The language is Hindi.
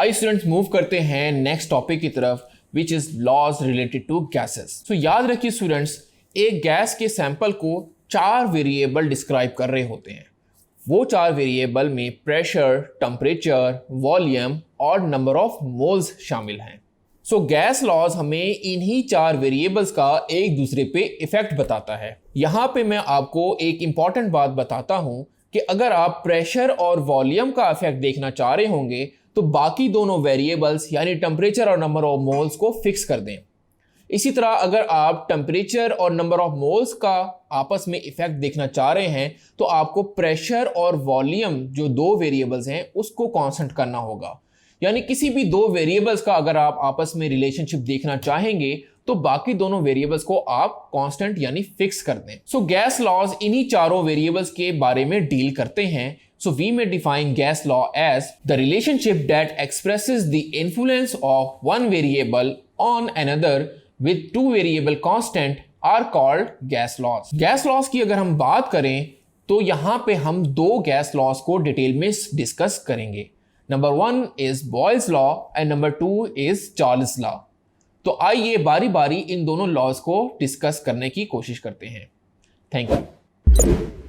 आइए स्टूडेंट्स मूव करते हैं नेक्स्ट टॉपिक की तरफ which is laws related to gases. तो याद रखिए स्टूडेंट्स, एक गैस के सैंपल को 4 वेरिएबल डिस्क्राइब कर रहे होते हैं। वो 4 वेरिएबल में प्रेशर, टेम्परेचर, वॉल्यूम और नंबर ऑफ मोल्स शामिल हैं। सो गैस लॉज हमें इन्हीं 4 वेरिएबल्स का एक दूसरे पे इफेक्ट बताता है। यहाँ पे मैं आपको एक इंपॉर्टेंट बात बताता हूँ कि अगर आप प्रेशर और वॉल्यूम का इफेक्ट देखना चाह रहे होंगे तो बाकी दोनों वेरिएबल्स यानी टेम्परेचर और नंबर ऑफ मोल्स को फिक्स कर दें। इसी तरह अगर आप टेम्परेचर और नंबर ऑफ मोल्स का आपस में इफेक्ट देखना चाह रहे हैं तो आपको प्रेशर और वॉल्यूम जो 2 वेरिएबल्स हैं उसको कांस्टेंट करना होगा। यानी किसी भी 2 वेरिएबल्स का अगर आप आपस में रिलेशनशिप देखना चाहेंगे तो बाकी दोनों वेरिएबल्स को आप कांस्टेंट यानी फिक्स कर दें। सो गैस लॉज इन्हीं चारों वेरिएबल्स के बारे में डील करते हैं। So we may define gas law as the relationship that expresses the influence of one variable on another with 2 variable constant are called gas laws. Gas laws की अगर हम बात करें तो यहाँ पे हम 2 gas laws को डिटेल में डिस्कस करेंगे। Number 1 is Boyle's law and number 2 is Charles law. तो आइए बारी बारी इन दोनों लॉज को डिस्कस करने की कोशिश करते हैं। Thank you.